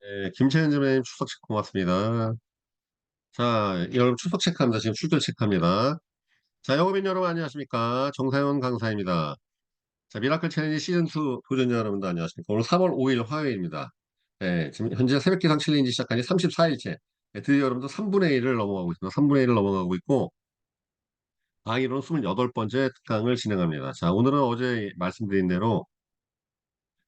네, 김채연 선배님 출석 체크 고맙습니다. 자, 여러분 출석 체크합니다. 지금 출결 체크합니다. 자, 영업인 여러분 안녕하십니까? 정사연 강사입니다. 자, 미라클 챌린지 시즌2 도전자 여러분들 안녕하십니까? 오늘 3월 5일 화요일입니다. 네, 지금 현재 새벽 기상 챌린지 시작한 지 34일째. 네, 드디어 여러분들 3분의 1을 넘어가고 있습니다. 3분의 1을 넘어가고 있고, 당일로는 28번째 특강을 진행합니다. 자, 오늘은 어제 말씀드린 대로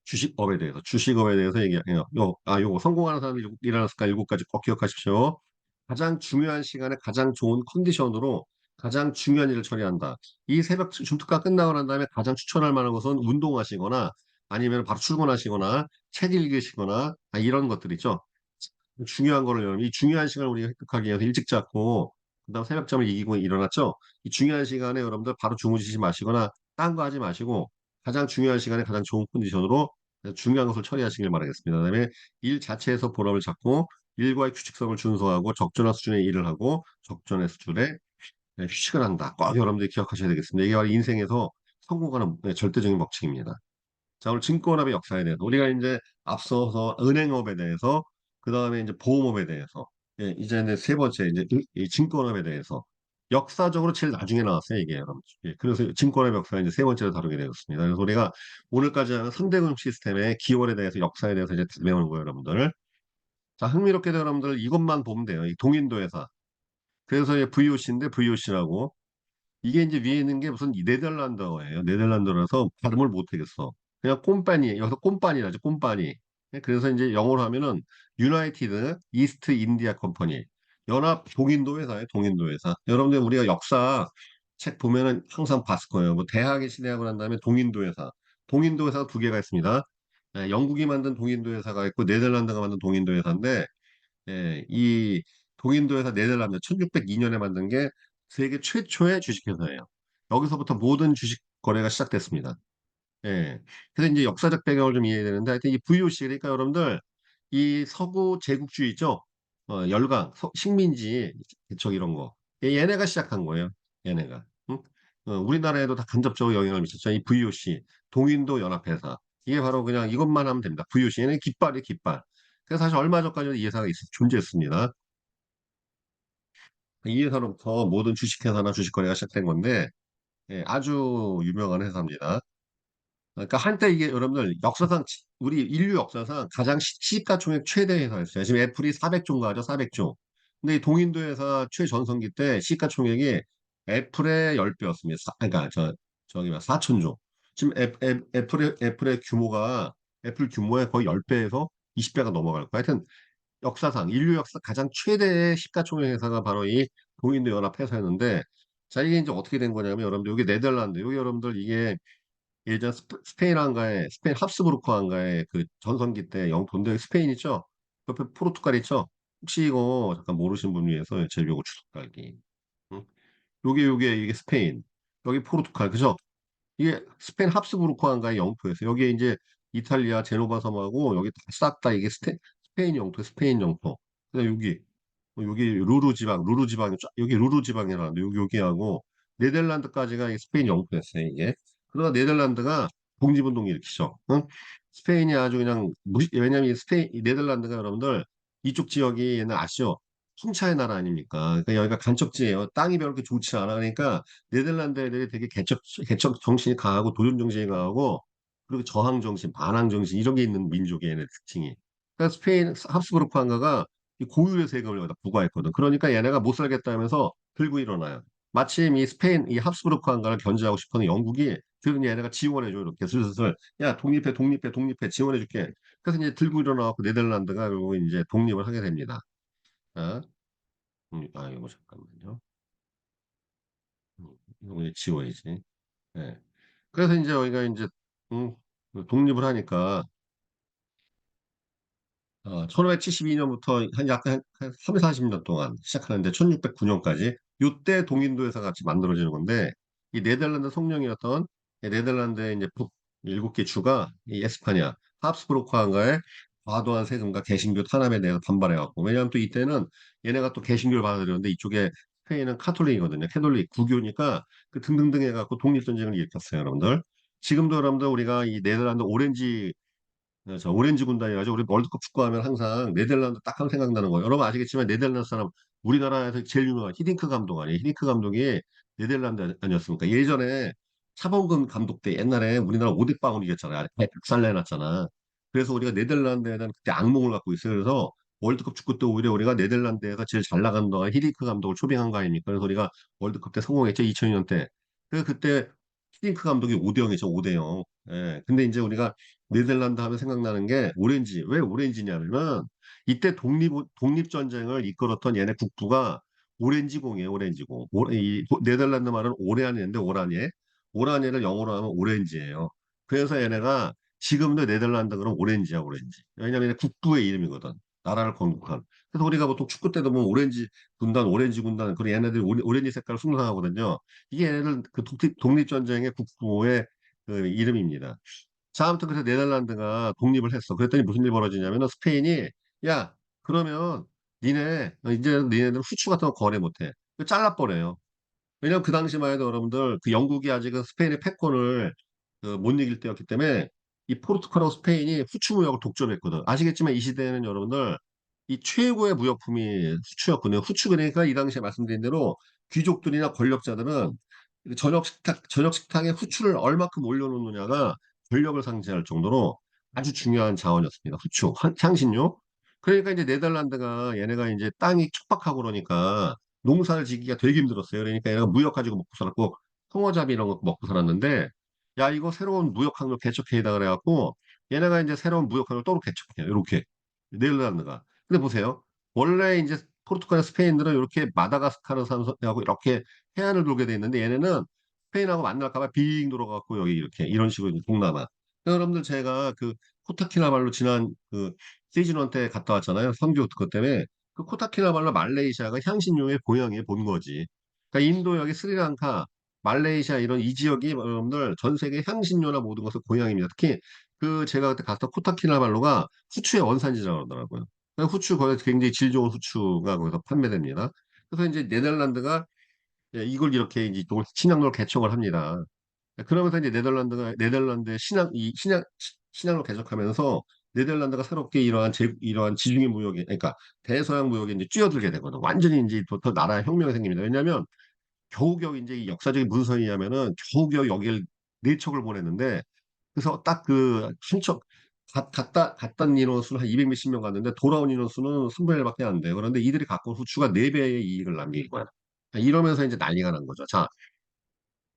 주식업에 대해서 얘기해요. 요거 성공하는 사람이 일어났을까 7가지 꼭 기억하십시오. 가장 중요한 시간에 가장 좋은 컨디션으로 가장 중요한 일을 처리한다. 이 새벽 줌특가 끝나고 난 다음에 가장 추천할 만한 것은 운동하시거나 아니면 바로 출근하시거나 책 읽으시거나 이런 것들 있죠. 중요한 거를 여러분, 이 중요한 시간을 우리가 획득하기 위해서 일찍 잤고 그다음 새벽잠을 이기고 일어났죠. 이 중요한 시간에 여러분들 바로 주무시지 마시거나 딴 거 하지 마시고 가장 중요한 시간에 가장 좋은 컨디션으로 중요한 것을 처리하시길 바라겠습니다. 그다음에 일 자체에서 보람을 찾고 일과의 규칙성을 준수하고 적절한 수준의 일을 하고 적절한 수준의 휴식을 한다. 꼭 여러분들이 기억하셔야 되겠습니다. 이게 바로 인생에서 성공하는 절대적인 법칙입니다. 자, 오늘 증권업의 역사에 대해서 우리가 이제 앞서서 은행업에 대해서 그다음에 이제 보험업에 대해서 이제 세 번째 이제 이 증권업에 대해서 역사적으로 제일 나중에 나왔어요, 이게 여러분. 그래서 증권업 역사 이제 세 번째로 다루게 되었습니다. 그래서 우리가 오늘까지 하는 3대 금융 시스템의 기원에 대해서 역사에 대해서 이제 배우는 거예요, 여러분들. 자, 흥미롭게도 여러분들 이것만 보면 돼요. 이 동인도 회사. 그래서 VOC인데 VOC라고 이게 이제 위에 있는 게 무슨 네덜란드어예요. 네덜란드어라서 발음을 못 하겠어. 그냥 꼼빠니, 여기서 꼼빠니라죠, 꼼빠니. 그래서 이제 영어로 하면은 유나이티드 이스트 인디아 컴퍼니. 연합 동인도 회사예요, 동인도 회사. 여러분들 우리가 역사 책 보면은 항상 봤을 거예요. 뭐 대학에 시대하고 난 다음에 동인도 회사. 동인도 회사가 두 개가 있습니다. 영국이 만든 동인도 회사가 있고 네덜란드가 만든 동인도 회사인데 이 동인도 회사 네덜란드 1602년에 만든 게 세계 최초의 주식회사예요. 여기서부터 모든 주식 거래가 시작됐습니다. 예. 그래서 이제 역사적 배경을 좀 이해해야 되는데 하여튼 이 VOC 그러니까 여러분들 이 서구 제국주의 있죠? 열강, 식민지 개척 이런 거. 얘네가 시작한 거예요. 얘네가. 응? 우리나라에도 다 간접적으로 영향을 미쳤죠. 이 VOC, 동인도 연합회사. 이게 바로 그냥 이것만 하면 됩니다. VOC. 얘는 깃발이 깃발. 그래서 사실 얼마 전까지도 이 회사가 존재했습니다. 이 회사로부터 모든 주식회사나 주식거래가 시작된 건데 아주 유명한 회사입니다. 그러니까 한때 이게 여러분들 역사상 우리 인류 역사상 가장 시가총액 최대 회사였어요. 지금 애플이 400조인가 하죠, 400조. 근데 이 동인도 회사 최전성기 때 시가총액이 애플의 10배였습니다. 그러니까 저기 4천조. 지금 애플의 규모가 애플 규모의 거의 10배에서 20배가 넘어갈 거예요. 하여튼 역사상 인류 역사 가장 최대의 시가총액 회사가 바로 이 동인도 연합 회사였는데 자 이게 이제 어떻게 된 거냐면 여러분들 여기 네덜란드 여기 여러분들 이게 예전 스페인 한가에 스페인 합스부르크 한가에 그 전성기 때 영토인데 스페인 있죠? 옆에 포르투갈 있죠? 혹시 이거 잠깐 모르시는 분 위해서 제일 요거 주석 깔기. 응? 요게 이게 스페인 여기 포르투갈 그죠? 이게 스페인 합스부르크 한가의 영토였어요. 여기에 이제 이탈리아 제노바 섬하고 여기 싹 다 이게 스페인 영토, 스페인 영토. 그다음 여기 루르 지방이 여기 루르 지방이라는데 여기하고 네덜란드까지가 이 스페인 영토였어요 이게. 그러다 네덜란드가 독립운동 일으키죠. 응? 스페인이 아주 그냥 왜냐면 이 네덜란드가 여러분들 이쪽 지역이 옛날 아시죠? 풍차의 나라 아닙니까? 그러니까 여기가 간척지예요. 땅이 별로 그렇게 좋지 않아. 그러니까 네덜란드 애들이 되게 개척 정신이 강하고 도전 정신이 강하고 그리고 저항 정신, 반항 정신 이런 게 있는 민족의 얘네 특징이. 그러니까 스페인 합스부르크 한가가 이 고유의 세금을 여기다 부과했거든. 그러니까 얘네가 못 살겠다 하면서 들고 일어나요. 마침 이 스페인 이 합스부르크 한가를 견제하고 싶어는 영국이 그러니 얘네가 지원해줘 이렇게 슬슬 야 독립해 독립해 독립해 지원해줄게. 그래서 이제 들고 일어나고 네덜란드가 결국 이제 독립을 하게 됩니다. 아, 이거 잠깐만요. 이거 이제 지워야지. 예. 그래서 이제 여기가 이제 음, 독립을 하니까 1572년부터 한 약 한 3, 40년 동안 시작하는데 1609년까지 이때 동인도에서 같이 만들어지는 건데 이 네덜란드 성령이었던 이 네덜란드의 이제 북 일곱 개 주가 이 에스파냐 합스부르크한가의 과도한 세금과 개신교 탄압에 대해서 반발해갖고 왜냐하면 또 이때는 얘네가 또 개신교를 받아들였는데 이쪽에 스페인은 카톨릭이거든요. 캐톨릭 구교니까 그 등등등 해갖고 독립전쟁을 일으켰어요, 여러분들. 지금도 여러분들 우리가 이 네덜란드 오렌지 저 오렌지 군단이라죠. 우리 월드컵 축구하면 항상 네덜란드 딱 하면 생각나는 거예요. 여러분 아시겠지만 네덜란드 사람 우리나라에서 제일 유명한 히딩크 감독 아니에요. 히딩크 감독이 네덜란드 아니었습니까? 예전에 차범근 감독 때 옛날에 우리나라 5대 빵으로 이겼잖아요. 박살 내놨잖아. 그래서 우리가 네덜란드에 대한 그때 악몽을 갖고 있어요. 그래서 월드컵 축구 때 오히려 우리가 네덜란드에서 제일 잘 나간 동안 히딩크 감독을 초빙한 거 아닙니까? 그래서 우리가 월드컵 때 성공했죠. 2002년 때. 그래서 그때 히딩크 감독이 5대0이죠. 5대0. 예. 근데 이제 우리가 네덜란드 하면 생각나는 게 오렌지. 왜 오렌지냐면 이때 독립전쟁을 이끌었던 얘네 국부가 오렌지공이에요. 오렌지공. 네덜란드 말은 오레안인데 오라니에. 오라니를 영어로 하면 오렌지예요. 그래서 얘네가 지금도 네덜란드 그럼 오렌지야 오렌지. 왜냐면 국부의 이름이거든. 나라를 건국한. 그래서 우리가 보통 축구 때도 보면 오렌지 군단, 오렌지 군단, 그리고 얘네들이 오렌지 색깔을 숭상하거든요. 이게 얘네들 그 독립전쟁의 국부의 그 이름입니다. 자, 아무튼 그래서 네덜란드가 독립을 했어. 그랬더니 무슨 일이 벌어지냐면은 스페인이 야, 그러면 이제 니네들 후추 같은 거 거래 못해. 잘라버려요. 왜냐면 그 당시만 해도 여러분들 그 영국이 아직은 스페인의 패권을 못 이길 때였기 때문에 이 포르투갈하고 스페인이 후추 무역을 독점했거든. 아시겠지만 이 시대에는 여러분들 이 최고의 무역품이 후추였거든요. 후추 그러니까 이 당시에 말씀드린 대로 귀족들이나 권력자들은 저녁 식탁에 후추를 얼마큼 올려놓느냐가 권력을 상징할 정도로 아주 중요한 자원이었습니다. 후추, 향신료. 그러니까 이제 네덜란드가 얘네가 이제 땅이 척박하고 그러니까 농사를 짓기가 되게 힘들었어요. 그러니까 얘가 무역 가지고 먹고 살았고 홍어잡이 이런 거 먹고 살았는데 야 이거 새로운 무역 항로 개척회의다 그래갖고 얘네가 이제 새로운 무역 항로 또 개척해요. 이렇게 네덜란드가. 근데 보세요. 원래 이제 포르투갈, 스페인들은 이렇게 마다가스카르 산하고 이렇게 해안을 돌게 돼 있는데 얘네는 스페인하고 만날까 봐 빙 돌아갖고 여기 이렇게 이런 식으로 이제 동남아. 여러분들 제가 그 코타키나발루 지난 그 시즌 1 때 갔다 왔잖아요. 선교 그것 때문에 그 코타키나발루 말레이시아가 향신료의 고향에 본 거지. 그러니까 인도 여기 스리랑카, 말레이시아 이런 이 지역이 여러분들 전 세계 향신료나 모든 것의 고향입니다. 특히 그 제가 그때 갔던 코타키나발루가 후추의 원산지라고 그러더라고요. 그러니까 후추 거기서 굉장히 질 좋은 후추가 거기서 판매됩니다. 그래서 이제 네덜란드가 이걸 이렇게 이제 또 신약로를 개척을 합니다. 그러면서 이제 네덜란드의 신약을 개척하면서 네덜란드가 새롭게 이러한 지중해 무역에, 그러니까 대서양 무역에 이제 뛰어들게 되거든. 완전히 이제 더 나라의 혁명이 생깁니다. 왜냐하면 겨우겨우 이제 이 역사적인 문서에 의하면은 겨우겨우 여길 네 척을 보냈는데 그래서 딱 그 순척 갔던 인원수는 한 200 몇십 명 갔는데 돌아온 인원수는 3분의 1밖에 안 돼요. 그런데 이들이 갖고 온 후추가 4배의 이익을 남긴 거야. 이러면서 이제 난리가 난 거죠. 자,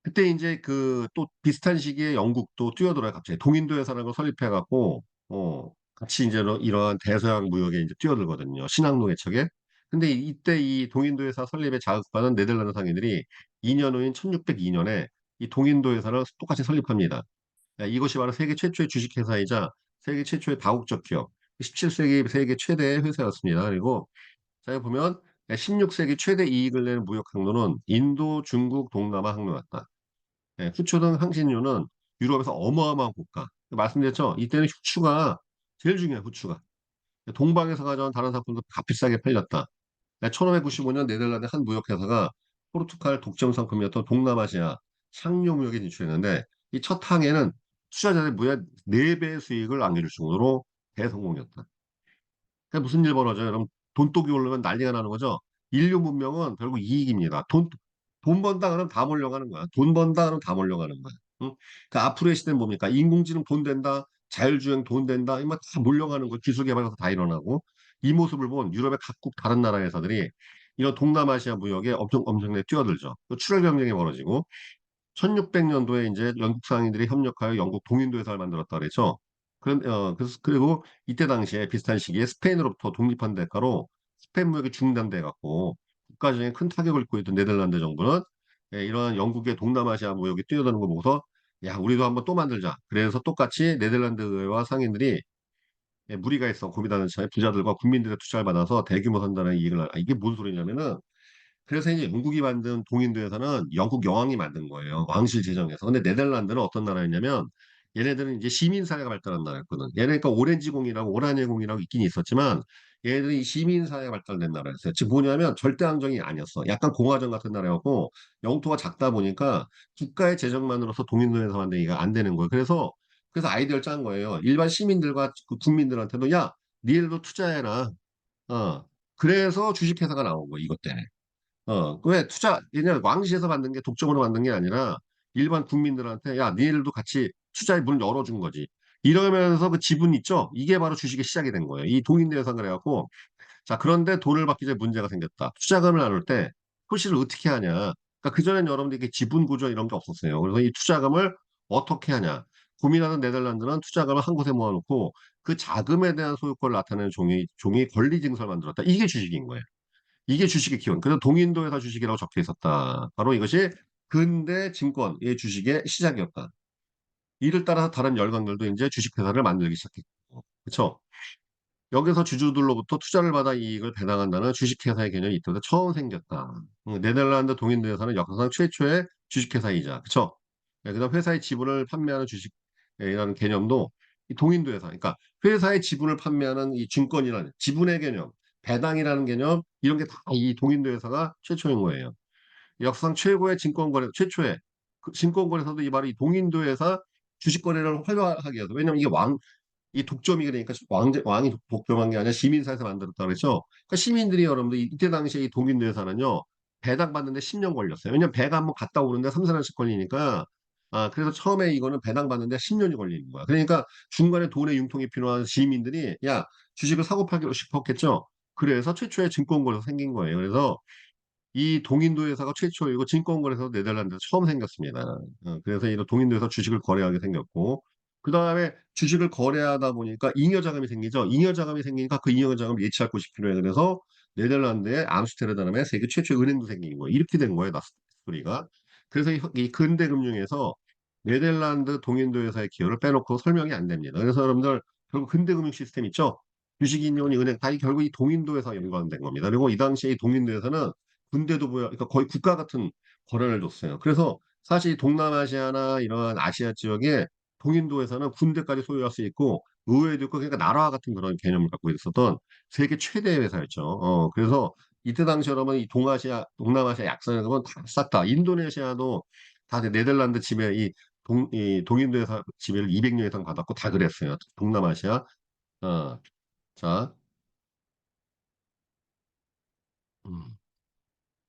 그때 이제 그 또 비슷한 시기에 영국도 뛰어들어요. 갑자기 동인도 회사라는 걸 설립해갖고 같이 이제 이러한 대서양 무역에 이제 뛰어들거든요. 신항로 개척에. 근데 이때 이 동인도 회사 설립에 자극받은 네덜란드 상인들이 2년 후인 1602년에 이 동인도 회사를 똑같이 설립합니다. 이것이 바로 세계 최초의 주식회사이자 세계 최초의 다국적 기업, 17세기 세계 최대의 회사였습니다. 그리고 자, 보면 16세기 최대 이익을 내는 무역 항로는 인도, 중국, 동남아 항로였다. 후추 등 향신료는 유럽에서 어마어마한 고가. 말씀드렸죠? 이때는 후추가 제일 중요해요, 후추가. 동방에서 가져온 다른 상품도 값비싸게 팔렸다. 1595년 네덜란드 한 무역회사가 포르투갈 독점 상품이었던 동남아시아 상용 무역에 진출했는데 이 첫 항해는 투자자의 무려 4배 수익을 안겨줄 정도로 대성공이었다. 그러니까 무슨 일 벌어져요? 여러분 돈독이 오르면 난리가 나는 거죠. 인류 문명은 결국 이익입니다. 돈 번다 그러면 다 몰려가는 거야. 돈 번다 그러면 다 몰려가는 거야. 응? 그 앞으로의 시대는 뭡니까? 인공지능 돈 된다, 자율주행 돈 된다, 이거 다 몰려가는 거, 기술 개발에서 다 일어나고 이 모습을 본 유럽의 각국 다른 나라 회사들이 이런 동남아시아 무역에 엄청나게 뛰어들죠. 또 출혈 경쟁이 벌어지고 1600년도에 이제 영국 상인들이 협력하여 영국 동인도 회사를 만들었다 그랬죠. 그리고 이때 당시에 비슷한 시기에 스페인으로부터 독립한 대가로 스페인 무역이 중단돼 갖고 국가적인 큰 타격을 입고 있던 네덜란드 정부는 이러한 영국의 동남아시아 무역이 뛰어드는 거 보고서 야, 우리도 한번 또 만들자. 그래서 똑같이 네덜란드와 상인들이 무리가 있어 고민하는 차에 부자들과 국민들의 투자를 받아서 대규모 산단의 이게 뭔 소리냐면은 그래서 이제 영국이 만든 동인도에서는 영국 여왕이 만든 거예요. 왕실 제정에서. 근데 네덜란드는 어떤 나라였냐면 얘네들은 이제 시민사회가 발달한 나라였거든. 얘네 그러니까 오렌지공이라고 오라니공이라고 있긴 있었지만 얘네들이 시민사회가 발달된 나라였어요. 즉 뭐냐면 절대왕정이 아니었어. 약간 공화정 같은 나라였고 영토가 작다 보니까 국가의 재정만으로서 동인도에서 만들기가 안 되는 거예요. 그래서 그래서 아이디어를 짠 거예요. 일반 시민들과 그 국민들한테도 야, 니들도 투자해라. 어. 그래서 주식회사가 나온 거예요. 이것 때문에. 왜 왜냐면 왕실에서 만든 게 독점으로 만든 게 아니라 일반 국민들한테 야, 니들도 같이 투자의 문을 열어준 거지. 이러면서 그 지분 있죠? 이게 바로 주식의 시작이 된 거예요. 이 동인대에서 그래갖고 자, 그런데 돈을 받기 전에 문제가 생겼다. 투자금을 나눌 때 표시를 어떻게 하냐. 그러니까 그전엔 여러분들 이게 지분 구조 이런 게 없었어요. 그래서 이 투자금을 어떻게 하냐. 고민하는 네덜란드는 투자금을 한 곳에 모아놓고 그 자금에 대한 소유권을 나타내는 종이 권리 증서를 만들었다. 이게 주식인 거예요. 이게 주식의 기원. 그래서 동인도에서 주식이라고 적혀 있었다. 바로 이것이 근대 증권의 주식의 시작이었다. 이를 따라서 다른 열강들도 이제 주식회사를 만들기 시작했고. 그렇죠? 여기서 주주들로부터 투자를 받아 이익을 배당한다는 주식회사의 개념이 이때부터 처음 생겼다. 네덜란드 동인도에서는 역사상 최초의 주식회사이자, 그쵸? 네, 그다음 회사의 지분을 판매하는 주식이라는 개념도 이 동인도에서, 그러니까 회사의 지분을 판매하는 이 증권이라는 지분의 개념, 배당이라는 개념, 이런 게 다 이 동인도 회사가 최초인 거예요. 역사상 최고의 증권거래, 최초의 그 증권거래소도 이 바로 이 동인도 회사 주식거래를 활발하게 해서, 왜냐면 이게 이 독점이 그러니까 왕이 독점한 게 아니라 시민사회에서 만들었다 그랬죠. 그러니까 시민들이 여러분들 이때 당시에 이 동인도에서는요 배당받는데 10년 걸렸어요. 왜냐면 배가 한번 갔다 오는데 3, 4년씩 걸리니까 그래서 처음에 이거는 배당받는데 10년이 걸리는 거야. 그러니까 중간에 돈의 융통이 필요한 시민들이 야 주식을 사고 팔고 싶었겠죠. 그래서 최초의 증권거래소 생긴 거예요. 그래서 이 동인도 회사가 최초이고 증권거래소 네덜란드에서 처음 생겼습니다. 그래서 이런 동인도에서 주식을 거래하게 생겼고 그 다음에 주식을 거래하다 보니까 잉여자금이 생기죠. 잉여자금이 생기니까 그 잉여자금을 예치할 곳이 필요해. 그래서 네덜란드의 암스테르담에 세계 최초의 은행도 생긴 거예요. 이렇게 된 거예요. 스토리가. 그래서 이 근대 금융에서 네덜란드 동인도 회사의 기여를 빼놓고 설명이 안 됩니다. 그래서 여러분들 결국 근대 금융 시스템 있죠. 주식인용이 은행 다 결국 이 동인도에서 연관된 겁니다. 그리고 이 당시에 이 동인도에서는 군대도 보여, 그러니까 거의 국가 같은 권한을 줬어요. 그래서 사실 동남아시아나 이런 아시아 지역에 동인도에서는 군대까지 소유할 수 있고 의회도 있고 그러니까 나라와 같은 그런 개념을 갖고 있었던 세계 최대의 회사였죠. 그래서 이때 당시 여러분 이 동남아시아 약선에 보면 다 싹 다 인도네시아도 다 네덜란드 지배 이 동인도 회사 지배를 200년 이상 받았고 다 그랬어요. 동남아시아. 어, 자, 음.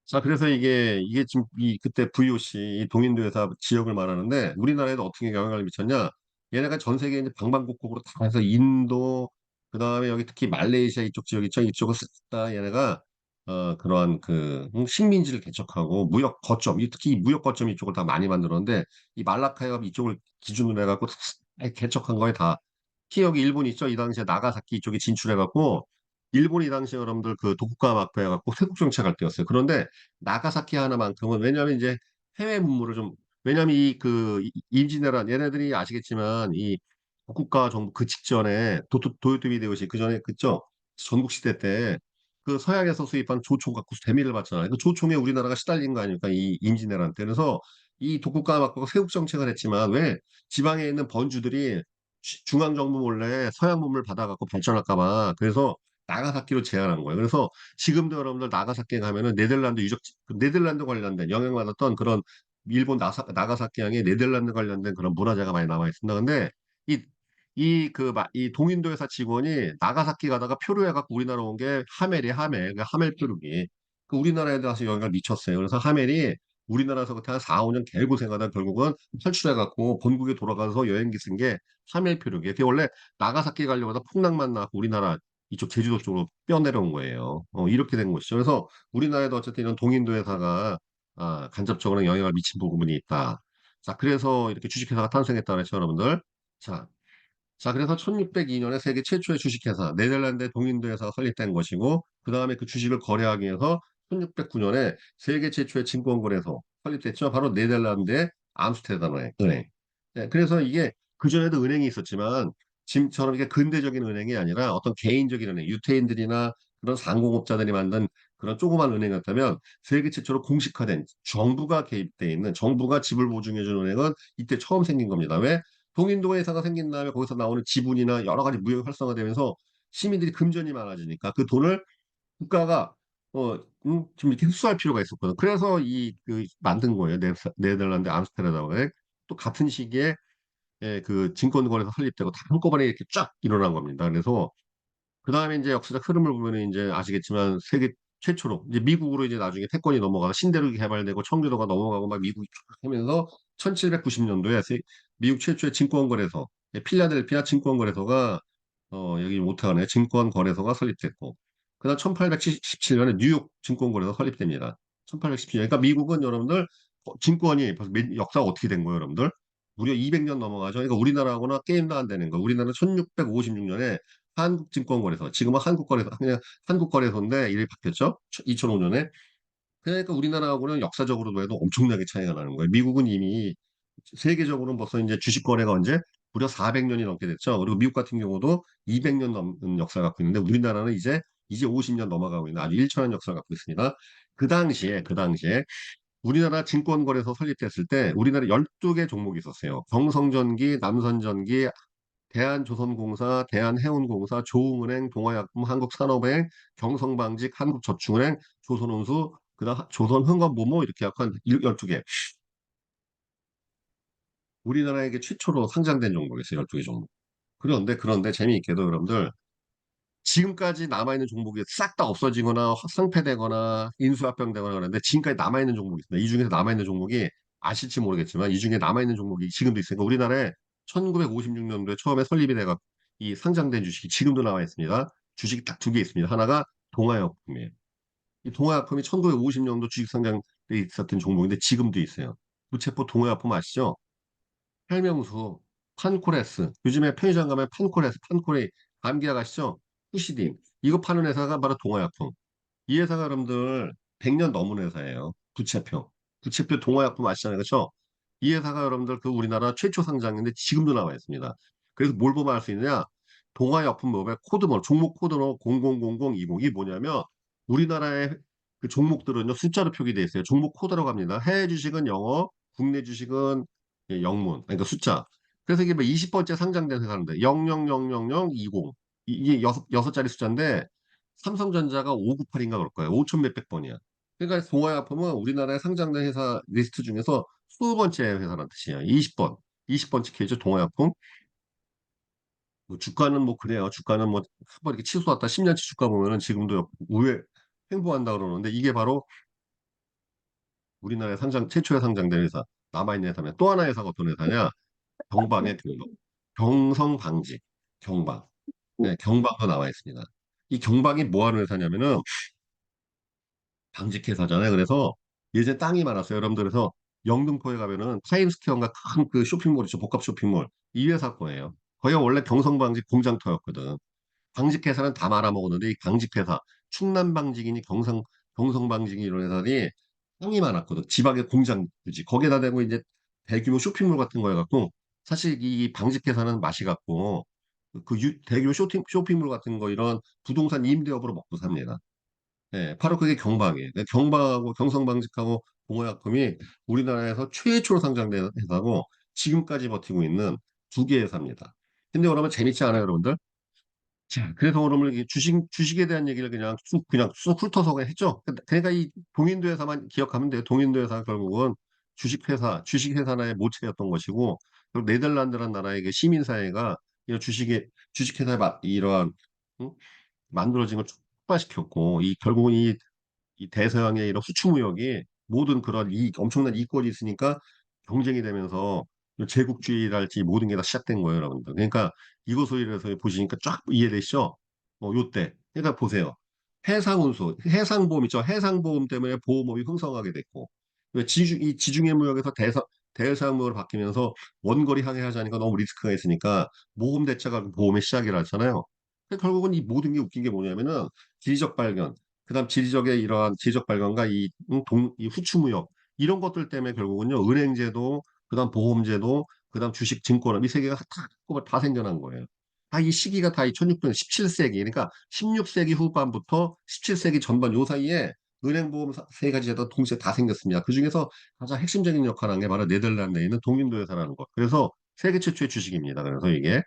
자, 그래서 이게 지금 그때 VOC, 이 동인도 회사 지역을 말하는데, 우리나라에도 어떻게 영향을 미쳤냐? 얘네가 전 세계 이제 방방곡곡으로 다 해서 인도, 그 다음에 여기 특히 말레이시아 이쪽 지역 있죠? 이쪽을 다 얘네가, 그러한 식민지를 개척하고, 무역 거점, 특히 이 무역 거점 이쪽을 다 많이 만들었는데, 이 말라카이가 이쪽을 기준으로 해갖고 다 개척한 거에 다, 특히 여기 일본 있죠? 이 당시에 나가사키 이쪽에 진출해갖고, 일본이 이 당시에 여러분들 그 도쿠가와 막부해갖고 세국 정책할 때였어요. 그런데 나가사키 하나만큼은 왜냐하면 이제 해외 문물을 좀 왜냐하면 임진왜란 얘네들이 아시겠지만 이 국가 정부 그 직전에 도요토미 히데요시 그 전에 그죠 전국 시대 때 그 서양에서 수입한 조총 갖고 대미를 받잖아요. 그 조총에 우리나라가 시달린 거 아닙니까? 이 임진왜란 때. 그래서 이 도쿠가와 막부가 세국 정책을 했지만 왜 지방에 있는 번주들이 중앙 정부 몰래 서양 문물 받아갖고 발전할까 봐 그래서 나가사키로 제안한 거예요. 그래서 지금도 여러분들 나가사키 가면은 네덜란드 네덜란드 관련된 영향받았던 그런 일본 나가사키항에 네덜란드 관련된 그런 문화재가 많이 남아 있습니다. 근데 이 동인도 회사 직원이 나가사키 가다가 표류해갖고 우리나라 온 게 하멜, 그 하멜 표류기. 그 우리나라에 대해서 영향을 미쳤어요. 그래서 하멜이 우리나라에서 그때 한 4, 5년 개고생하다 결국은 탈출해갖고 본국에 돌아가서 여행기 쓴 게 하멜 표류기. 그게 원래 나가사키 가려고 하다 풍랑만 나고 우리나라 이쪽 제주도 쪽으로 뛰어내려온 거예요. 이렇게 된 것이죠. 그래서 우리나라에도 어쨌든 이런 동인도 회사가 간접적으로 영향을 미친 부분이 있다. 자, 그래서 이렇게 주식회사가 탄생했다 그랬죠, 여러분들. 자, 그래서 1602년에 세계 최초의 주식회사, 네덜란드 동인도 회사가 설립된 것이고, 그 다음에 그 주식을 거래하기 위해서 1609년에 세계 최초의 증권거래소 설립됐죠. 바로 네덜란드의 암스테르담 은행. 네, 그래서 이게 그전에도 은행이 있었지만, 지금처럼 이게 근대적인 은행이 아니라 어떤 개인적인 은행, 유태인들이나 그런 상공업자들이 만든 그런 조그만 은행이었다면, 세계 최초로 공식화된 정부가 개입돼 있는, 정부가 지불 보증해주는 은행은 이때 처음 생긴 겁니다. 왜? 동인도 회사가 생긴 다음에 거기서 나오는 지분이나 여러 가지 무역이 활성화되면서 시민들이 금전이 많아지니까 그 돈을 국가가 좀 이렇게 흡수할 필요가 있었거든. 그래서 만든 거예요. 네덜란드 암스테르담에 또 같은 시기에 그 증권거래소 설립되고 다 한꺼번에 이렇게 쫙 일어난 겁니다. 그래서 그 다음에 이제 역사적 흐름을 보면 이제 아시겠지만 세계 최초로 이제 미국으로 이제 나중에 태권이 넘어가고 신대륙이 개발되고 청주도가 넘어가고 막 미국이 쫙 하면서 1790년도에 미국 최초의 증권거래소 필라델피아 증권거래소가 여기 못하네 증권거래소가 설립됐고 그다음 1817년에 뉴욕 증권거래소 설립됩니다. 1817년 그러니까 미국은 여러분들 증권이 벌써 역사가 어떻게 된 거예요, 여러분들? 무려 200년 넘어가죠. 그러니까 우리나라하고는 게임도 안 되는 거. 우리나라는 1656년에 한국증권거래소, 지금은 한국거래소, 그냥 한국거래소인데 이름이 바뀌었죠? 2005년에. 그러니까 우리나라하고는 역사적으로도 해도 엄청나게 차이가 나는 거예요. 미국은 이미 세계적으로는 벌써 이제 주식 거래가 언제 무려 400년이 넘게 됐죠. 그리고 미국 같은 경우도 200년 넘는 역사를 갖고 있는데 우리나라는 이제 50년 넘어가고 있는 아주 일천한 역사를 갖고 있습니다. 그 당시에 우리나라 증권거래소 설립됐을 때 우리나라 12개 종목이 있었어요. 경성전기, 남선전기, 대한조선공사, 대한해운공사, 조흥은행, 동아약품, 한국산업은행, 경성방직, 한국저축은행, 조선운수, 그다음 조선흥원부모 이렇게 약한 12개. 우리나라에게 최초로 상장된 종목이 있어요. 12개 종목. 그런데 재미있게도 여러분들 지금까지 남아있는 종목이 싹 다 없어지거나 상폐되거나 인수합병되거나 그러는데 지금까지 남아있는 종목이 있습니다. 이 중에서 남아있는 종목이 아실지 모르겠지만 이 중에 남아있는 종목이 지금도 있으니까 우리나라에 1956년도에 처음에 설립이 돼가 이 상장된 주식이 지금도 나와 있습니다. 주식이 딱 두 개 있습니다. 하나가 동아약품이에요. 이 동아약품이 1950년도 주식 상장돼 있었던 종목인데 지금도 있어요. 부채포 동아약품 아시죠? 활명수, 판코레스. 요즘에 편의점 가면 판코레스, 판코레 감기약 아시죠? 후시딘. 이거 파는 회사가 바로 동아약품. 이 회사가 여러분들 100년 넘은 회사예요. 부채표. 부채표 동아약품 아시잖아요. 그렇죠? 이 회사가 여러분들 그 우리나라 최초 상장인데 지금도 나와 있습니다. 그래서 뭘 보면 알 수 있느냐? 동아약품법의 코드번, 종목 코드로 000020. 이게 뭐냐면 우리나라의 그 종목들은요, 숫자로 표기되어 있어요. 종목 코드라고 합니다. 해외 주식은 영어, 국내 주식은 영문, 그러니까 숫자. 그래서 이게 뭐 20번째 상장된 회사인데 000020. 이게 여섯 자리 숫자인데 삼성전자가 598인가 그럴 거예요. 5천 몇백 번이야. 그러니까 동아약품은 우리나라에 상장된 회사 리스트 중에서 20번째 회사란 뜻이에요. 20번. 20번째 케이죠, 동아약품. 뭐 주가는 뭐 그래요. 주가는 뭐 한 번 이렇게 치솟 왔다 10년치 주가 보면은 지금도 우회 횡보한다 그러는데 이게 바로 우리나라에 최초에 상장된 회사 남아있는 회사면 또 하나의 회사가 어떤 회사냐? 경방의 경동. 경성방직. 경방. 네, 경방도 나와 있습니다. 이 경방이 뭐 하는 회사냐면은 방직회사잖아요. 그래서 예전에 땅이 많았어요. 여러분들 그래서 영등포에 가면은 타임스퀘어인가 큰 그 쇼핑몰 있죠. 복합 쇼핑몰. 이 회사 거예요. 거기가 원래 경성방직 공장터였거든. 방직회사는 다 말아먹었는데 이 방직회사 충남방직이니 경성방직이 이런 회사들이 땅이 많았거든. 지방에 공장이지. 거기에다 대고 이제 대규모 쇼핑몰 같은 거 해갖고 사실 이 방직회사는 맛이 같고 대규모 쇼핑몰 같은 거 이런 부동산 임대업으로 먹고 삽니다. 예, 바로 그게 경방이에요. 경방하고 경성방직하고 봉화약품이 우리나라에서 최초로 상장된 회사고 지금까지 버티고 있는 두 개의 회사입니다. 근데 여러분 재밌지 않아요, 여러분들? 자, 그래서 오늘 이게 주식에 대한 얘기를 그냥 쑥 훑어서 그냥 했죠. 그러니까 이 동인도 회사만 기억하면 돼요. 동인도 회사 결국은 주식회사의 모체였던 것이고, 그리고 네덜란드라는 나라의 그 시민사회가 이런 주식회사의 이러한 응? 만들어진 걸 촉발시켰고, 결국은 이 대서양의 이런 수출무역이 모든 그런 엄청난 이권이 있으니까 경쟁이 되면서 제국주의랄지 모든 게 다 시작된 거예요, 여러분들. 그러니까 이것을 이래서 보시니까 쫙 이해되시죠? 요때. 그러니까 보세요. 해상운수, 해상보험 있죠? 해상보험 때문에 보험업이 흥성하게 됐고, 이 지중해 무역에서 대서양무역으로 바뀌면서 원거리 항해하자니까 너무 리스크가 있으니까 모험 대체가 보험의 시작이라 했잖아요. 결국은 이 모든 게 웃긴 게 뭐냐면은 지리적 발견, 그다음 지리적 발견과 이 후추무역 이런 것들 때문에 결국은요 은행제도, 그다음 보험제도, 그다음 주식 증권업 이 세 개가 다 한꺼번에 다 생겨난 거예요. 다 이 시기가 다 이 1600년 17세기 그러니까 16세기 후반부터 17세기 전반 요 사이에 은행 보험 세 가지 제도 동시에 다 생겼습니다. 그 중에서 가장 핵심적인 역할을 한 게 바로 네덜란드에 있는 동인도 회사라는 것. 그래서 세계 최초의 주식입니다. 그래서 이게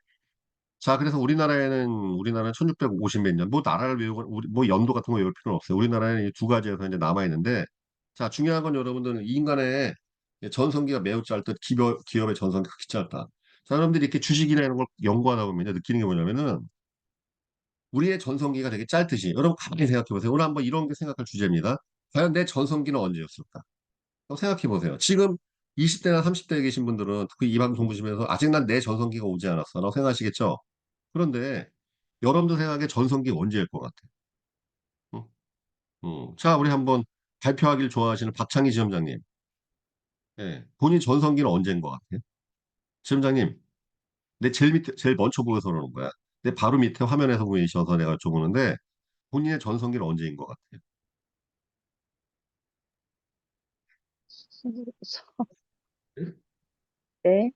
자, 그래서 우리나라는 1650 몇 년, 뭐 나라를 외우고, 뭐 연도 같은 거 외울 필요는 없어요. 우리나라는 이 두 가지에서 이제 남아있는데, 자, 중요한 건 여러분들은 이 인간의 전성기가 매우 짧듯 기업의 전성기가 극히 짧다. 자, 여러분들이 이렇게 주식이라는 걸 연구하다 보면 느끼는 게 뭐냐면은 우리의 전성기가 되게 짧듯이 여러분 가만히 생각해 보세요. 오늘 한번 이런 게 생각할 주제입니다. 과연 내 전성기는 언제였을까? 한번 생각해 보세요. 지금 20대나 30대에 계신 분들은 그 이 방송 보시면서 아직 난 내 전성기가 오지 않았어 라고 생각하시겠죠? 그런데 여러분들 생각에 전성기가 언제일 것 같아요? 응? 자, 우리 한번 발표하기를 좋아하시는 박창희 지점장님. 예, 본인 전성기는 언제인 것 같아요? 지점장님, 내 제일 밑에, 제일 먼저 보여서 그러는 거야. 내 바로 밑에 화면에서 보이셔서 내가 여쭤보는데, 본인의 전성기는 언제인 것 같아요? 예? 네.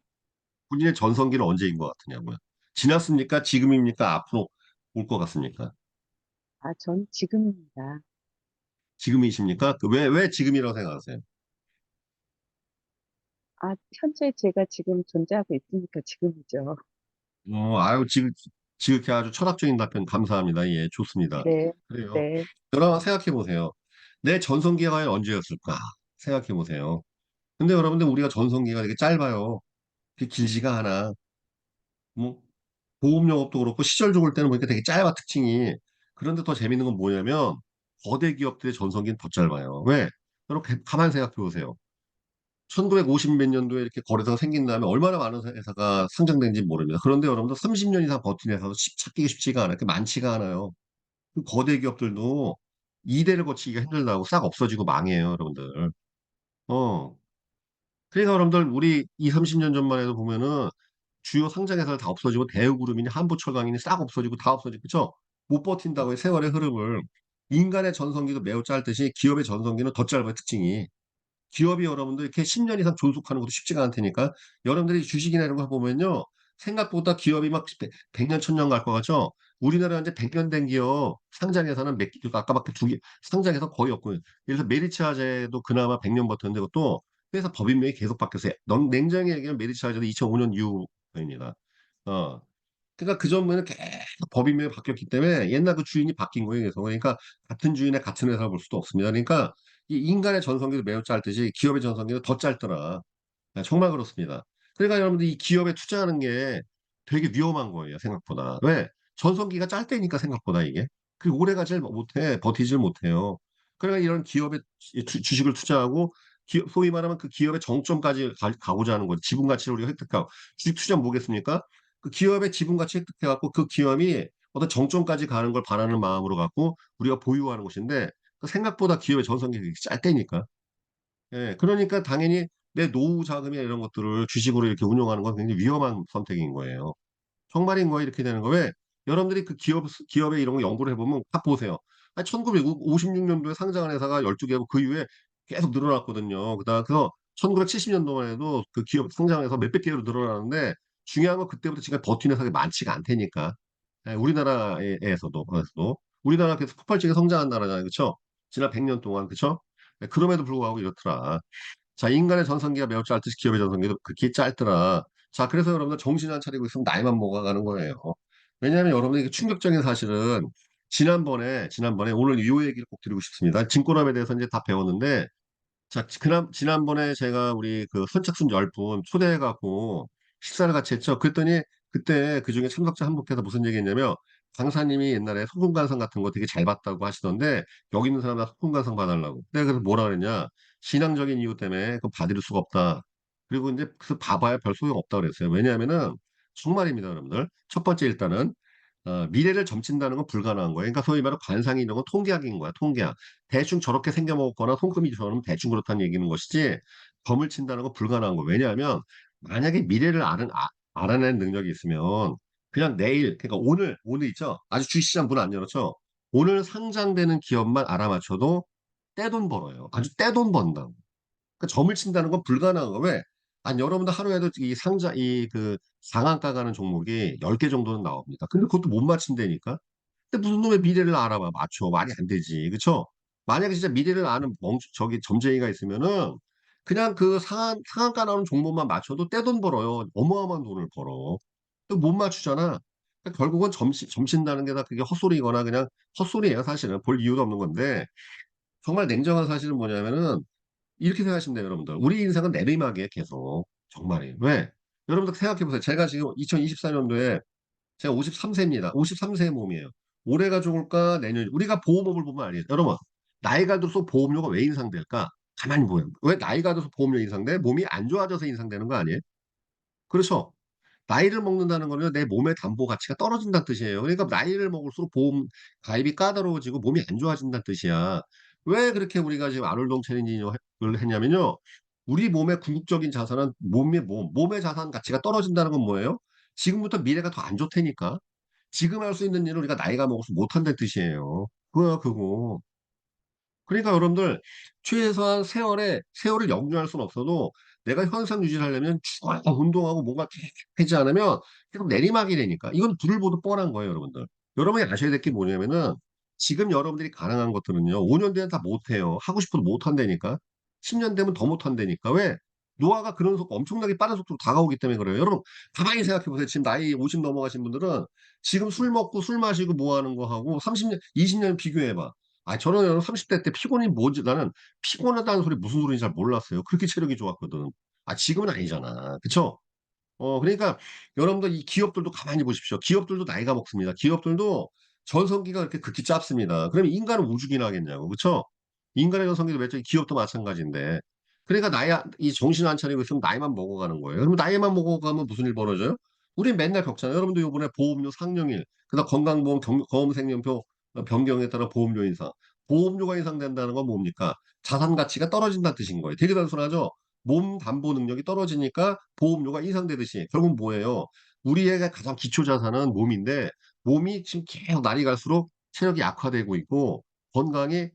본인의 전성기는 언제인 것 같으냐고요? 지났습니까? 지금입니까? 앞으로 올 것 같습니까? 아, 전 지금입니다. 지금이십니까? 왜 지금이라고 생각하세요? 아, 현재 제가 지금 존재하고 있으니까 지금이죠. 아유, 지극히 아주 철학적인 답변 감사합니다. 예, 좋습니다. 네, 그래요. 네. 여러분 생각해 보세요. 내 전성기가 과연 언제였을까? 생각해 보세요. 근데 여러분들 우리가 전성기가 되게 짧아요. 그게 길지가 않아. 뭐 보험 영업도 그렇고 시절 좋을 때는 보니까 되게 짧아 특징이. 그런데 더 재밌는 건 뭐냐면 거대 기업들의 전성기는 더 짧아요. 왜? 여러분 가만 생각해 보세요. 1950 몇 년도에 이렇게 거래소가 생긴 다음에 얼마나 많은 회사가 상장된지 모릅니다. 그런데 여러분들 30년 이상 버틴 회사도 찾기가 쉽지가 않아요. 그 많지가 않아요. 그 거대 기업들도 이대를 거치기가 힘들다고 싹 없어지고 망해요, 여러분들. 어. 그러니까 여러분들 우리 2, 30년 전만 해도 보면은 주요 상장회사들 다 없어지고 대우그룹이니 한부철강이니 싹 없어지고 다 없어지고 그쵸? 못 버틴다고 요 세월의 흐름을. 인간의 전성기도 매우 짧듯이 기업의 전성기는 더 짧아요, 특징이. 기업이 여러분들 이렇게 10년 이상 존속하는 것도 쉽지가 않을 테니까 여러분들이 주식이나 이런 거 보면요. 생각보다 기업이 막 100년, 1000년 갈 것 같죠? 우리나라 이제 100년 된 기업 상장에서는 아까밖에 두 개, 상장에서 거의 없고요. 그래서 메리츠하재도 그나마 100년 버텼는데 그것도 회사 법인명이 계속 바뀌었어요. 냉정히 얘기하면 메리츠하재도 2005년 이후입니다. 어. 그러니까 그 전에는 계속 법인명이 바뀌었기 때문에 옛날 그 주인이 바뀐 거예요. 계속. 그러니까 같은 주인의 같은 회사를 볼 수도 없습니다. 그러니까 이 인간의 전성기도 매우 짧듯이 기업의 전성기도 더 짧더라. 네, 정말 그렇습니다. 그러니까 여러분들 이 기업에 투자하는 게 되게 위험한 거예요. 생각보다. 왜? 전성기가 짧다니까 생각보다 이게. 그리고 오래 가질 못해. 버티질 못해요. 그러니까 이런 기업에 주식을 투자하고 소위 말하면 그 기업의 정점까지 가고자 하는 거죠. 지분 가치를 우리가 획득하고. 주식 투자는 뭐겠습니까? 그 기업의 지분 가치 획득해갖고 그 기업이 어떤 정점까지 가는 걸 바라는 마음으로 갖고 우리가 보유하는 것인데 그 생각보다 기업의 전성기가 짧다니까. 예, 그러니까 당연히 내 노후 자금이나 이런 것들을 주식으로 이렇게 운용하는 건 굉장히 위험한 선택인 거예요. 정말인 거야 이렇게 되는 거 왜? 여러분들이 그 기업의 이런 거 연구를 해보면 딱 보세요. 1956년도에 상장한 회사가 12개고 그 이후에 계속 늘어났거든요. 그래서 1970년도만 해도 그 기업 상장해서 몇백 개로 늘어나는데 중요한 건 그때부터 지금 버틴 회사가 많지가 않다니까. 예, 우리나라에서도 우리나라 계속 폭발적인 성장한 나라잖아요. 그렇죠? 지난 100년 동안 그렇죠? 예, 그럼에도 불구하고 이렇더라. 자, 인간의 전성기가 매우 짧듯이 기업의 전성기도 극히 짧더라. 자, 그래서 여러분들 정신 안 차리고 있으면 나이만 먹어가는 거예요. 왜냐하면 여러분들 이게 충격적인 사실은 지난번에 오늘 이 얘기를 꼭 드리고 싶습니다. 증권업에 대해서 이제 다 배웠는데 자, 지난번에 제가 우리 그 선착순 10분 초대해갖고 식사를 같이 했죠. 그랬더니 그때 그 중에 참석자 한 분께서 무슨 얘기 했냐면 강사님이 옛날에 소금간상 같은 거 되게 잘 봤다고 하시던데 여기 있는 사람 다 소금간상 봐달라고. 내가 그래서 뭐라 그랬냐. 신앙적인 이유 때문에 그거 받을 수가 없다. 그리고 이제 그래서 봐봐야 별 소용 없다 그랬어요. 왜냐하면은 정말입니다, 여러분들. 첫 번째 일단은 미래를 점친다는 건 불가능한 거예요. 그러니까 소위 말하는 관상이 이런 건 통계학인 거야, 통계학. 대충 저렇게 생겨먹거나 손금이 저러면 대충 그렇다는 얘기는 것이지 점을 친다는 건 불가능한 거예요. 왜냐하면 만약에 미래를 알아내는 능력이 있으면 그냥 내일, 그러니까 오늘 있죠? 아직 주식시장 문 안 열었죠? 오늘 상장되는 기업만 알아맞혀도 떼돈 벌어요. 아주 떼돈 번다. 그 점을 친다는 건 불가능한 거. 왜? 아니, 여러분들 하루에도 그 상한가 가는 종목이 10개 정도는 나옵니다. 근데 그것도 못 맞춘다니까? 근데 무슨 놈의 미래를 알아봐. 맞춰. 말이 안 되지. 그쵸? 만약에 진짜 미래를 아는 점쟁이가 있으면은 그냥 그 상한가 나오는 종목만 맞춰도 떼돈 벌어요. 어마어마한 돈을 벌어. 근데 못 맞추잖아. 그러니까 결국은 점친다는 게 다 그게 헛소리거나 그냥 헛소리예요. 사실은. 볼 이유도 없는 건데 정말 냉정한 사실은 뭐냐면은 이렇게 생각하시면 돼요, 여러분들. 우리 인생은 내리막이에요, 계속. 정말이에요. 왜? 여러분들 생각해 보세요. 제가 지금 2024년도에 제가 53세입니다. 53세의 몸이에요. 올해가 좋을까? 내년 우리가 보험업을 보면 알겠죠. 여러분, 나이가 들수록 보험료가 왜 인상될까? 가만히 보요. 왜 나이가 들어서 보험료 인상돼? 몸이 안 좋아져서 인상되는 거 아니에요? 그렇죠? 나이를 먹는다는 거는 내 몸의 담보 가치가 떨어진다는 뜻이에요. 그러니까 나이를 먹을수록 보험 가입이 까다로워지고 몸이 안 좋아진다는 뜻이야. 왜 그렇게 우리가 지금 아놀동 챌린지를 했냐면요. 우리 몸의 궁극적인 자산은 몸의 자산 가치가 떨어진다는 건 뭐예요? 지금부터 미래가 더 안 좋다니까. 지금 할 수 있는 일을 우리가 나이가 먹어서 못 한다는 뜻이에요. 그거야, 그거. 그러니까 여러분들 최소한 세월을 역류할 수는 없어도 내가 현상 유지를 하려면 쭉 운동하고 뭔가 하지 않으면 계속 내리막이 되니까. 이건 불을 보듯 뻔한 거예요, 여러분들. 여러분이 아셔야 될 게 뭐냐면은 지금 여러분들이 가능한 것들은요. 5년 뒤엔 다 못해요. 하고 싶어도 못한다니까. 10년 되면 더 못한다니까. 왜? 노화가 그런 속도 엄청나게 빠른 속도로 다가오기 때문에 그래요. 여러분 가만히 생각해 보세요. 지금 나이 50 넘어가신 분들은 지금 술 먹고 술 마시고 뭐 하는 거 하고 30년, 20년 비교해 봐. 저는 30대 때 피곤이 뭐지? 나는 피곤하다는 소리 무슨 소리인지 잘 몰랐어요. 그렇게 체력이 좋았거든. 지금은 아니잖아. 그쵸? 그러니까 여러분들 이 기업들도 가만히 보십시오. 기업들도 나이가 먹습니다. 기업들도 전성기가 그렇게 극히 짧습니다. 그러면 인간은 우주기나 하겠냐고. 그쵸? 인간의 전성기도 몇 점, 기업도 마찬가지인데. 그러니까 이 정신 안 차리고 있으면 나이만 먹어가는 거예요. 그러면 나이만 먹어가면 무슨 일 벌어져요? 우린 맨날 겪잖아요. 여러분도 요번에 보험료 상령일, 그다음 건강보험 보험생명표 변경에 따라 보험료 인상. 보험료가 인상된다는 건 뭡니까? 자산 가치가 떨어진다는 뜻인 거예요. 되게 단순하죠? 몸 담보 능력이 떨어지니까 보험료가 인상되듯이 결국 뭐예요? 우리에게 가장 기초 자산은 몸인데 몸이 지금 계속 날이 갈수록 체력이 약화되고 있고 건강이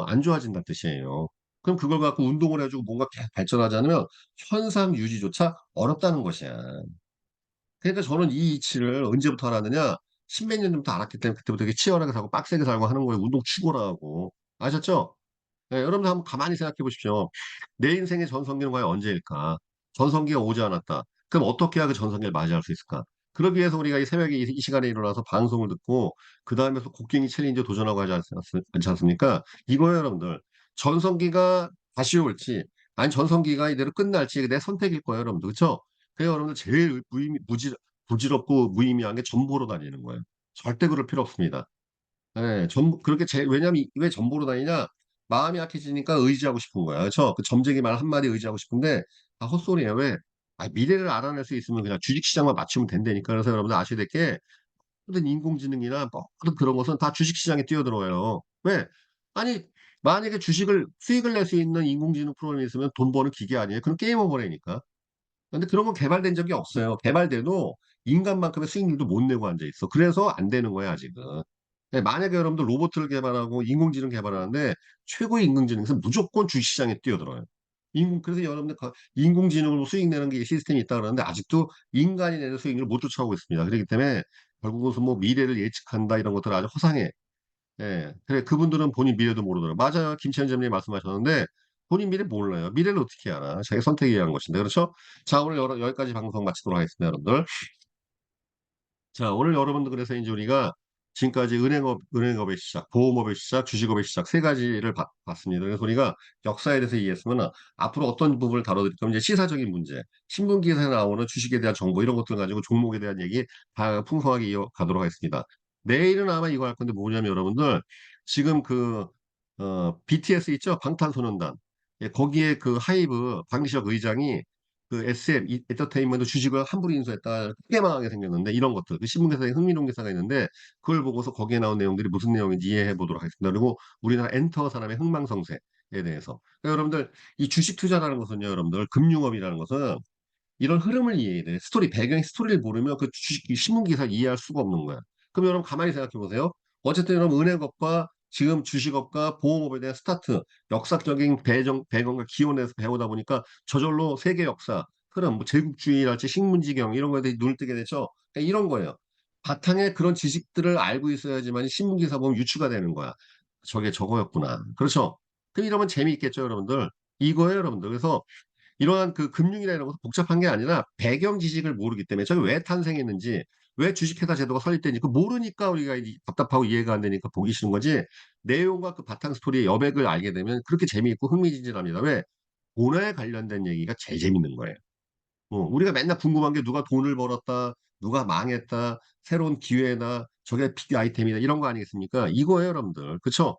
안 좋아진다는 뜻이에요. 그럼 그걸 갖고 운동을 해 주고 뭔가 계속 발전하지 않으면 현상 유지조차 어렵다는 것이야. 그러니까 저는 이 이치를 언제부터 알았느냐? 십몇 년 전부터 알았기 때문에 그때부터 이렇게 치열하게 살고 빡세게 살고 하는 거예요. 운동 추구하고. 아셨죠? 네, 여러분들 한번 가만히 생각해 보십시오. 내 인생의 전성기는 과연 언제일까? 전성기가 오지 않았다. 그럼 어떻게 해야 그 전성기를 맞이할 수 있을까? 그러기 위해서 우리가 이 새벽에 이 시간에 일어나서 방송을 듣고 그 다음에서 곡괭이 챌린지 도전하고 않지 않습니까? 이거예요, 여러분들. 전성기가 다시 올지, 아니 전성기가 이대로 끝날지 내 선택일 거예요, 여러분들. 그렇죠? 그래서 여러분들 제일 부질없고 무의미한 게 전보로 다니는 거예요. 절대 그럴 필요 없습니다. 예. 그렇게 왜냐면 왜 전보로 다니냐? 마음이 약해지니까 의지하고 싶은 거야. 그쵸? 그 점쟁이 말 한마디 의지하고 싶은데 다 헛소리예요. 왜? 미래를 알아낼 수 있으면 그냥 주식시장만 맞추면 된다니까. 그래서 여러분들 아셔야 될 게 모든 인공지능이나 모든 그런 것은 다 주식시장에 뛰어들어요. 왜? 아니 만약에 주식을 수익을 낼 수 있는 인공지능 프로그램이 있으면 돈 버는 기계 아니에요? 그럼 게임 오버라니까. 근데 그런 건 개발된 적이 없어요. 개발돼도 인간만큼의 수익률도 못 내고 앉아 있어. 그래서 안 되는 거야, 아직은. 네, 만약에 여러분들 로봇을 개발하고 인공지능 개발하는데 최고의 인공지능은 무조건 주식시장에 뛰어들어요. 그래서 여러분들 인공지능으로 수익 내는 게 시스템이 있다 그러는데 아직도 인간이 내는 수익률을 못 쫓아오고 있습니다. 그렇기 때문에 결국은 뭐 미래를 예측한다 이런 것들 아주 허상해. 예. 그래, 그분들은 본인 미래도 모르더라고요. 맞아요. 김치현 님 말씀하셨는데 본인 미래 몰라요. 미래를 어떻게 알아? 자기 선택에 의한 것인데. 그렇죠? 자, 오늘 여기까지 방송 마치도록 하겠습니다, 여러분들. 자, 오늘 여러분들 그래서 이제 우리가 지금까지 은행업의 시작, 보험업의 시작, 주식업의 시작 세 가지를 봤습니다. 그래서 우리가 역사에 대해서 이해했으면 앞으로 어떤 부분을 다뤄드릴 거면 이제 시사적인 문제, 신문 기사에 나오는 주식에 대한 정보 이런 것들 가지고 종목에 대한 얘기 다 풍성하게 이어가도록 하겠습니다. 내일은 아마 이거 할 건데 뭐냐면 여러분들 지금 BTS 있죠? 방탄소년단. 예, 거기에 그 하이브 방시혁 의장이 그 SM 엔터테인먼트 주식을 함부로 인수했다 크게 망하게 생겼는데 이런 것들 그 신문기사에 흥미로운 기사가 있는데 그걸 보고서 거기에 나온 내용들이 무슨 내용인지 이해해 보도록 하겠습니다. 그리고 우리나라 엔터 사람의 흥망성쇠에 대해서 그러니까 여러분들 이 주식 투자라는 것은요 여러분들 금융업이라는 것은 이런 흐름을 이해해야 돼. 배경 스토리를 모르면 그 주식 신문 기사를 이해할 수가 없는 거야. 그럼 여러분 가만히 생각해 보세요. 어쨌든 여러분 은행업과 지금 주식업과 보험업에 대한 스타트, 역사적인 배경과 기원에서 배우다 보니까 저절로 세계 역사, 흐름, 뭐 제국주의랄지 식문지경 이런 거에 대해 눈을 뜨게 되죠. 그러니까 이런 거예요. 바탕에 그런 지식들을 알고 있어야지만 신문 기사 보면 유추가 되는 거야. 저게 저거였구나. 그렇죠? 그럼 이러면 재미있겠죠, 여러분들. 이거예요, 여러분들. 그래서 이러한 그 금융이나 이런 것도 복잡한 게 아니라 배경 지식을 모르기 때문에 저게 왜 탄생했는지 왜 주식회사 제도가 설립됐는지 그 모르니까 우리가 답답하고 이해가 안 되니까 보기 싫은 거지 내용과 그 바탕 스토리의 여백을 알게 되면 그렇게 재미있고 흥미진진합니다. 왜? 돈에 관련된 얘기가 제일 재밌는 거예요. 우리가 맨날 궁금한 게 누가 돈을 벌었다, 누가 망했다, 새로운 기회나 저게 픽 아이템이다 이런 거 아니겠습니까? 이거예요, 여러분들. 그쵸?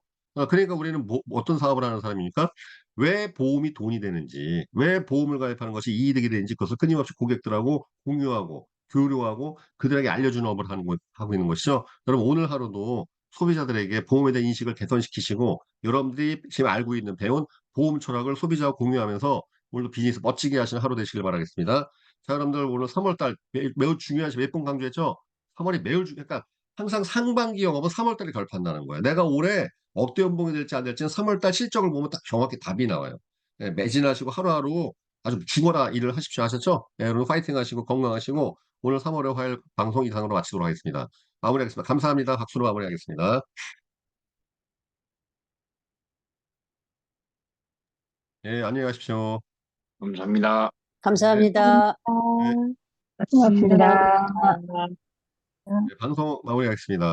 그러니까 우리는 어떤 사업을 하는 사람입니까? 왜 보험이 돈이 되는지, 왜 보험을 가입하는 것이 이득이 되는지 그것을 끊임없이 고객들하고 공유하고 교류하고 그들에게 알려주는 업을 하고 있는 것이죠. 여러분 오늘 하루도 소비자들에게 보험에 대한 인식을 개선시키시고 여러분들이 지금 알고 있는 배운 보험 철학을 소비자와 공유하면서 오늘도 비즈니스 멋지게 하시는 하루 되시길 바라겠습니다. 자, 여러분들 오늘 3월달 매우 중요한 몇 번 강조했죠? 3월이 매우 그러니까 항상 상반기 영업은 3월달에 결판나는 거예요. 내가 올해 억대 연봉이 될지 안 될지는 3월달 실적을 보면 딱 정확히 답이 나와요. 네, 매진하시고 하루하루 아주 죽어라 일을 하십시오 하셨죠? 네, 여러분 파이팅 하시고 건강하시고 오늘 3월의 화요일 방송 이상으로 마치도록 하겠습니다. 마무리하겠습니다. 감사합니다. 박수로 마무리하겠습니다. 예, 안녕히 가십시오. 감사합니다. 네, 감사합니다. 네, 고맙습니다. 고맙습니다. 네, 방송 마무리하겠습니다.